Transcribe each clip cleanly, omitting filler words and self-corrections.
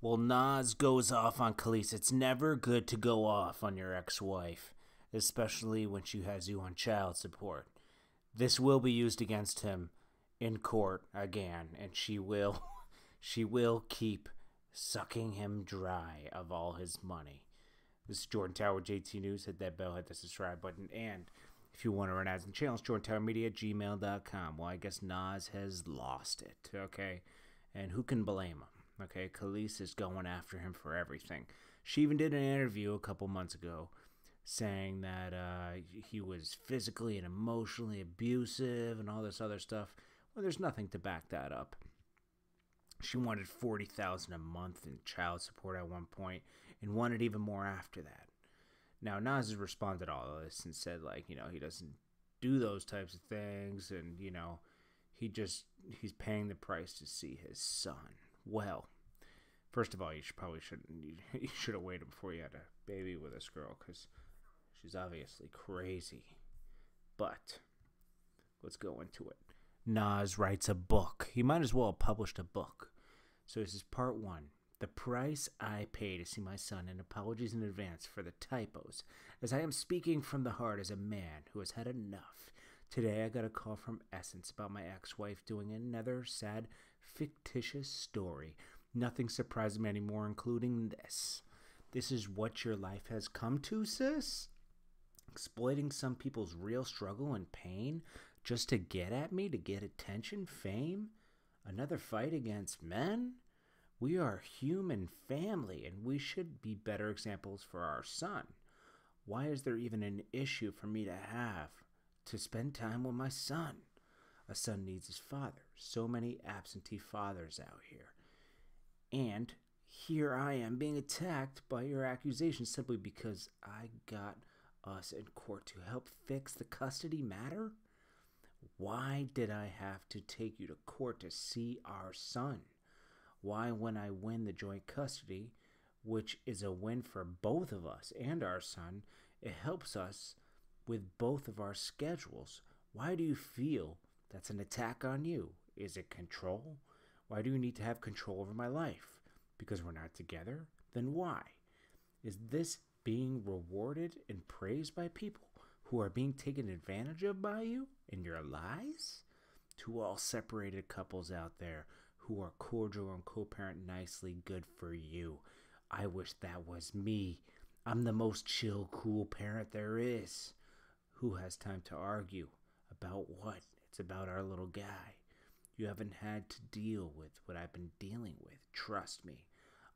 Well, Nas goes off on Kelis. It's never good to go off on your ex-wife, especially when she has you on child support. This will be used against him in court again, and she will keep sucking him dry of all his money. This is Jordan Tower, JT News. Hit that bell, hit the subscribe button, and if you want to run ads and channels, jordantowermedia at gmail.com. Well, I guess Nas has lost it, okay? And who can blame him? Okay, Kelis is going after him for everything. She even did an interview a couple months ago saying that he was physically and emotionally abusive and all this other stuff. Well, there's nothing to back that up. She wanted $40,000 a month in child support at one point and wanted even more after that. Now, Nas has responded to all of this and said, like, he doesn't do those types of things, and, he's paying the price to see his son. Well, first of all, you should have waited before you had a baby with this girl, because she's obviously crazy. But let's go into it. Nas writes a book. He might as well have published a book. So this is part one. The price I pay to see my son, and apologies in advance for the typos, as I am speaking from the heart as a man who has had enough. Today I got a call from Essence about my ex-wife doing another sad, fictitious story. Nothing surprises me anymore, including this. This is what your life has come to, sis? Exploiting some people's real struggle and pain just to get at me, to get attention, fame? Another fight against men? We are a human family, and we should be better examples for our son. Why is there even an issue for me to spend time with my son? A son needs his father. So many absentee fathers out here. And here I am being attacked by your accusations simply because I got us in court to help fix the custody matter? Why did I have to take you to court to see our son? Why, when I win the joint custody, which is a win for both of us and our son, it helps us with both of our schedules? Why do you feel that's an attack on you? Is it control? Why do you need to have control over my life? Because we're not together? Then why? Is this being rewarded and praised by people who are being taken advantage of by you in your lies? To all separated couples out there who are cordial and co-parent nicely, good for you. I wish that was me. I'm the most chill, cool parent there is. Who has time to argue? About what? It's about our little guy. You haven't had to deal with what I've been dealing with. Trust me.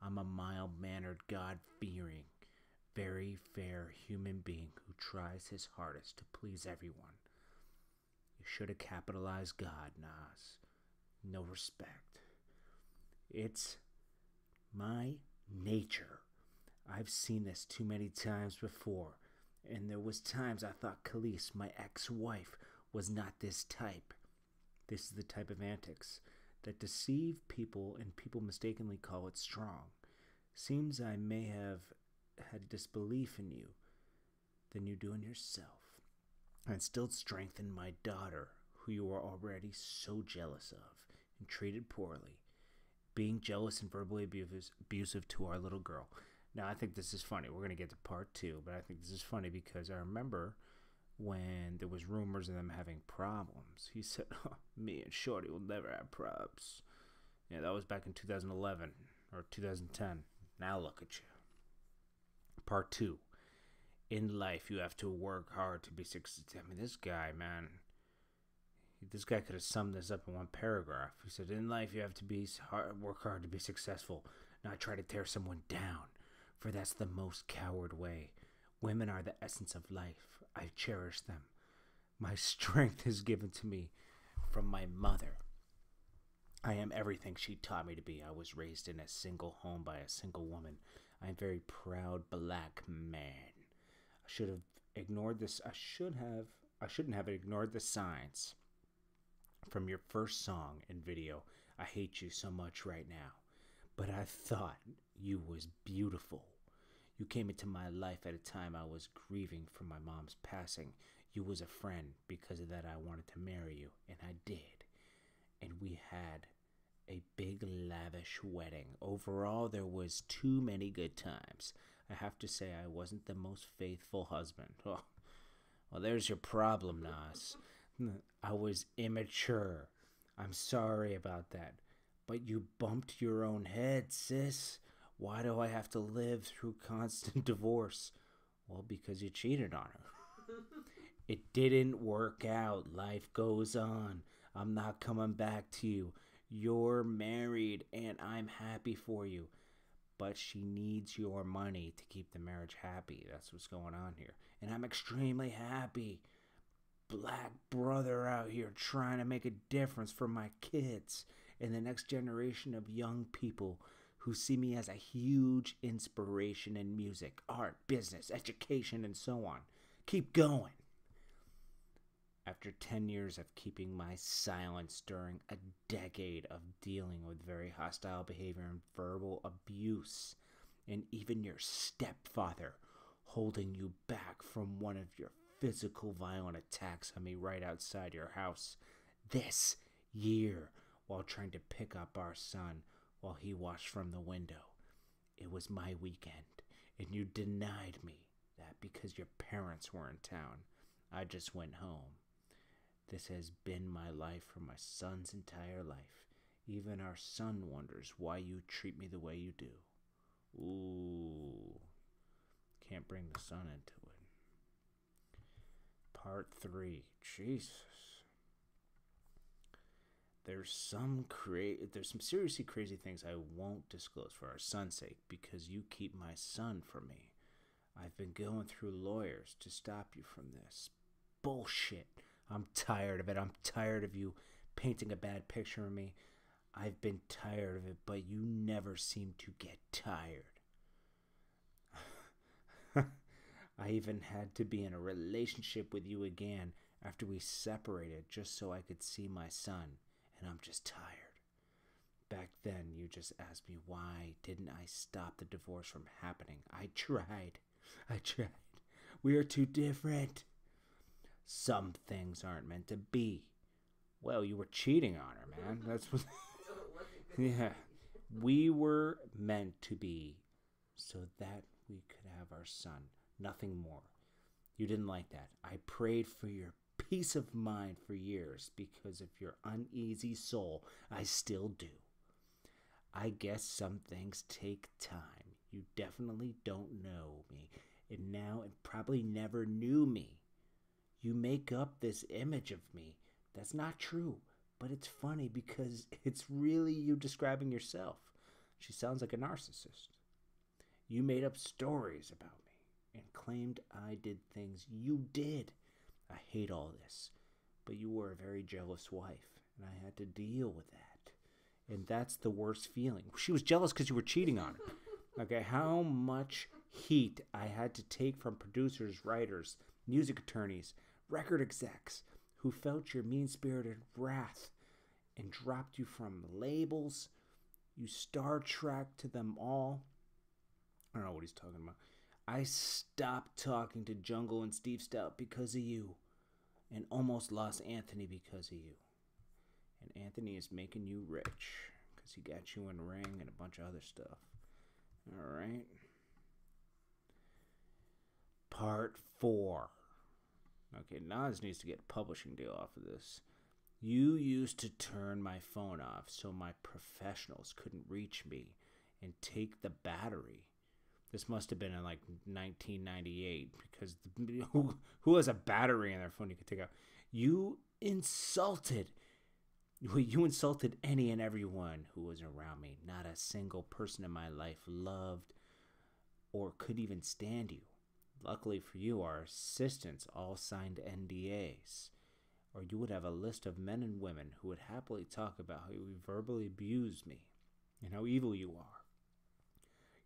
I'm a mild-mannered, God-fearing, very fair human being who tries his hardest to please everyone. You should have capitalized God, Nas. No respect. It's my nature. I've seen this too many times before, and there was times I thought Kelis, my ex-wife, was not this type. This is the type of antics that deceive people, and people mistakenly call it strong. Seems I may have had disbelief in you than you do in yourself, and still strengthen my daughter, who you are already so jealous of and treated poorly, being jealous and verbally abusive to our little girl. Now, I think this is funny. We're going to get to part two, but I think this is funny because I remember when there was rumors of them having problems. He said, oh, me and Shorty will never have problems. Yeah, that was back in 2011 or 2010. Now look at you. Part two. In life, you have to work hard to be successful. I mean, this guy, man, this guy could have summed this up in one paragraph. He said, in life, you have to work hard to be successful, not try to tear someone down, for that's the most coward way. Women are the essence of life. I cherish them. My strength is given to me from my mother. I am everything she taught me to be. I was raised in a single home by a single woman. I am a very proud black man. I should have ignored this. I shouldn't have ignored the signs from your first song and video. I hate you so much right now. But I thought you was beautiful. You came into my life at a time I was grieving for my mom's passing. You was a friend. Because of that, I wanted to marry you, and I did. And we had a big lavish wedding. Overall, there was too many good times. I have to say I wasn't the most faithful husband. Oh, well, there's your problem, Nas. I was immature. I'm sorry about that. But you bumped your own head, sis. Why do I have to live through constant divorce? Well, because you cheated on her. It didn't work out. Life goes on. I'm not coming back to you. You're married, and I'm happy for you. But she needs your money to keep the marriage happy. That's what's going on here. And I'm extremely happy. Black brother out here trying to make a difference for my kids and the next generation of young people who see me as a huge inspiration in music, art, business, education, and so on. Keep going. After 10 years of keeping my silence during a decade of dealing with very hostile behavior and verbal abuse, and even your stepfather holding you back from one of your physical violent attacks on me right outside your house this year while trying to pick up our son while he watched from the window. It was my weekend, and you denied me that because your parents were in town. I just went home. This has been my life for my son's entire life. Even our son wonders why you treat me the way you do. Ooh. Can't bring the son into it. Part 3. Jesus. There's some seriously crazy things I won't disclose for our son's sake because you keep my son from me. I've been going through lawyers to stop you from this. Bullshit. I'm tired of it. I'm tired of you painting a bad picture of me. I've been tired of it, but you never seem to get tired. I even had to be in a relationship with you again after we separated just so I could see my son, and I'm just tired. Back then, you just asked me why didn't I stop the divorce from happening. I tried. We are too different. Some things aren't meant to be. Well, you were cheating on her, man. That's what... Yeah. We were meant to be so that we could have our son. Nothing more. You didn't like that. I prayed for your peace of mind for years because of your uneasy soul. I still do. I guess some things take time. You definitely don't know me. And now and probably never knew me. You make up this image of me. That's not true. But it's funny because it's really you describing yourself. She sounds like a narcissist. You made up stories about me and claimed I did things you did. I hate all this. But you were a very jealous wife, and I had to deal with that. And that's the worst feeling. She was jealous because you were cheating on her. Okay, how much heat I had to take from producers, writers, music attorneys, record execs who felt your mean-spirited wrath and dropped you from labels. You Star Trek to them all. I don't know what he's talking about. I stopped talking to Jungle and Steve Stout because of you, and almost lost Anthony because of you. And Anthony is making you rich because he got you in Ring and a bunch of other stuff. All right. Part 4. Okay, Nas needs to get a publishing deal off of this. You used to turn my phone off so my professionals couldn't reach me and take the battery. This must have been in like 1998 because who has a battery in their phone you could take out? You insulted any and everyone who was around me. Not a single person in my life loved or could even stand you. Luckily for you, our assistants all signed NDAs, or you would have a list of men and women who would happily talk about how you verbally abused me and how evil you are.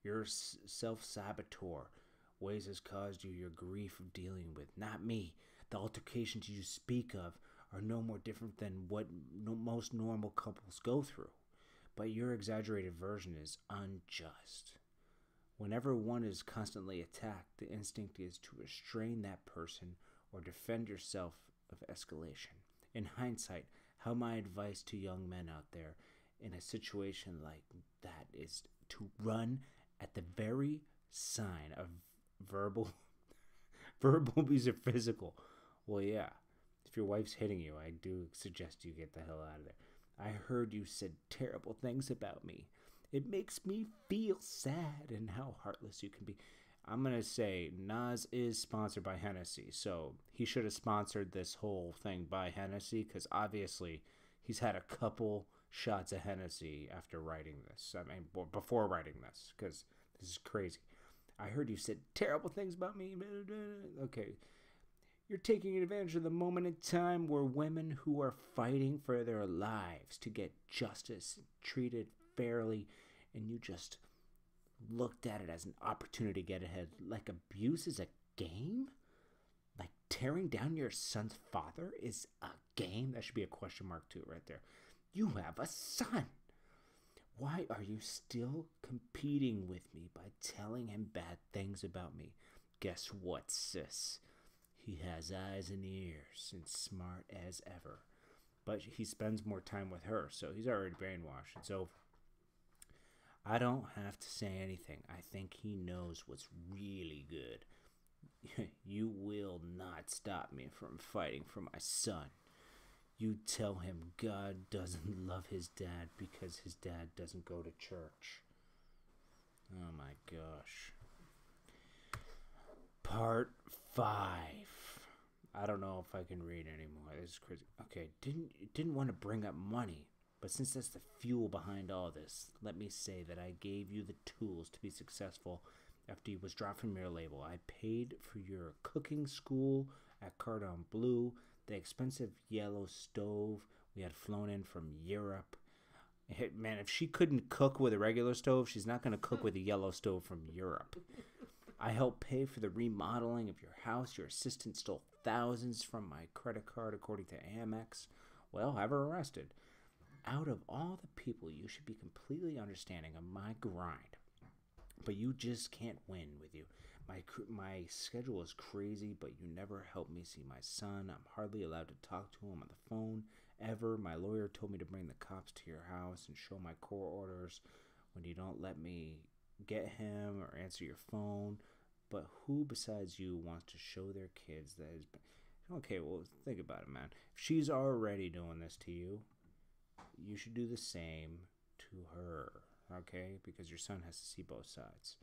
Your self-saboteur ways has caused you your grief of dealing with, not me. The altercations you speak of are no more different than what most normal couples go through, but your exaggerated version is unjust. Whenever one is constantly attacked, the instinct is to restrain that person or defend yourself of escalation. In hindsight, how my advice to young men out there in a situation like that is to run at the very sign of verbal abuse or physical. Well, yeah. If your wife's hitting you, I do suggest you get the hell out of there. I heard you said terrible things about me. It makes me feel sad and how heartless you can be. I'm going to say Nas is sponsored by Hennessy, so he should have sponsored this whole thing by Hennessy, because obviously he's had a couple shots of Hennessy after writing this. I mean, before writing this, because this is crazy. I heard you said terrible things about me. Okay. You're taking advantage of the moment in time where women who are fighting for their lives to get justice treated fairly, and you just looked at it as an opportunity to get ahead. Like abuse is a game? Like tearing down your son's father is a game? That should be a question mark too right there. You have a son. Why are you still competing with me by telling him bad things about me? Guess what, sis? He has eyes and ears and smart as ever. But he spends more time with her, so he's already brainwashed. It's over. I don't have to say anything. I think he knows what's really good. You will not stop me from fighting for my son. You tell him God doesn't love his dad because his dad doesn't go to church. Oh my gosh. Part 5. I don't know if I can read anymore. This is crazy. Okay, didn't want to bring up money, but since that's the fuel behind all this, let me say that I gave you the tools to be successful after you was dropped from your label. I paid for your cooking school at Cordon Bleu, the expensive yellow stove we had flown in from Europe. Man, if she couldn't cook with a regular stove, she's not going to cook with a yellow stove from Europe. I helped pay for the remodeling of your house. Your assistant stole thousands from my credit card, according to Amex. Well, have her arrested. Out of all the people, you should be completely understanding of my grind. But you just can't win with you. My schedule is crazy, but you never help me see my son. I'm hardly allowed to talk to him on the phone ever. My lawyer told me to bring the cops to your house and show my court orders when you don't let me get him or answer your phone. But who besides you wants to show their kids that has been... Okay, well, think about it, man. If she's already doing this to you, you should do the same to her, okay? Because your son has to see both sides.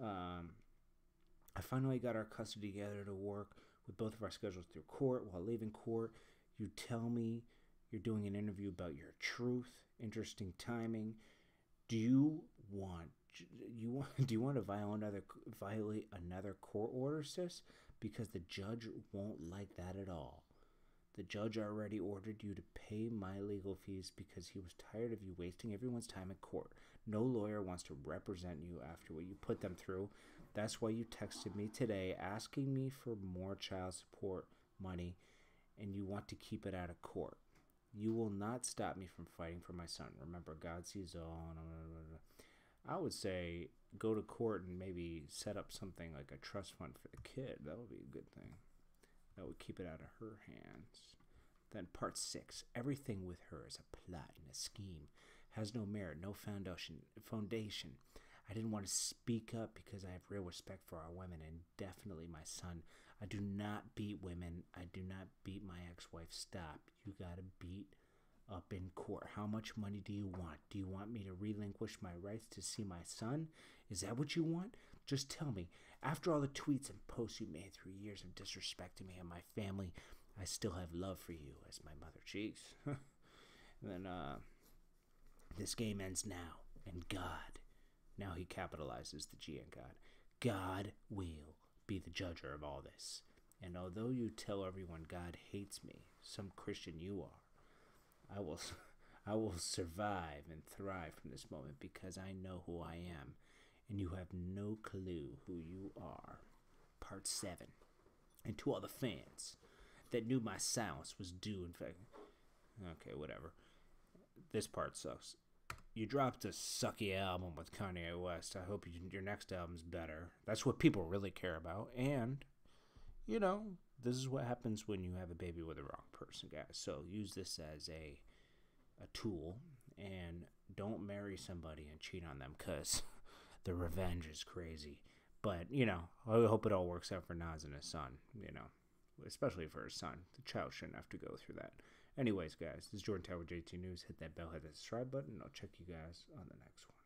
I finally got our custody together to work with both of our schedules through court. While leaving court, you tell me you're doing an interview about your truth. Interesting timing. Do you want to violate another court order, sis? Because the judge won't like that at all. The judge already ordered you to pay my legal fees because he was tired of you wasting everyone's time in court. No lawyer wants to represent you after what you put them through. That's why you texted me today asking me for more child support money, and you want to keep it out of court. You will not stop me from fighting for my son. Remember, God sees all. I would say go to court and maybe set up something like a trust fund for the kid. That would be a good thing. That would keep it out of her hands. Then part 6. Everything with her is a plot and a scheme. Has no merit, no foundation. I didn't want to speak up because I have real respect for our women and definitely my son. I do not beat women. I do not beat my ex-wife. Stop. You gotta beat up in court. How much money do you want? Do you want me to relinquish my rights to see my son? Is that what you want? Just tell me. After all the tweets and posts you made through years of disrespecting me and my family, I still have love for you as my mother. Jeez. And then, this game ends now. And God, now he capitalizes the G in God. God will be the judger of all this. And although you tell everyone God hates me, some Christian you are, I will survive and thrive from this moment because I know who I am, and you have no clue who you are. Part 7. And to all the fans that knew my silence was due, in fact... Okay, whatever. This part sucks. You dropped a sucky album with Kanye West. I hope your next album's better. That's what people really care about. And, you know, this is what happens when you have a baby with the wrong person, guys. So use this as a tool. And don't marry somebody and cheat on them, because the revenge is crazy. But, you know, I hope it all works out for Nas and his son, you know, especially for his son. The child shouldn't have to go through that. Anyways, guys, this is Jordan Tower with JT News. Hit that bell, hit that subscribe button, and I'll check you guys on the next one.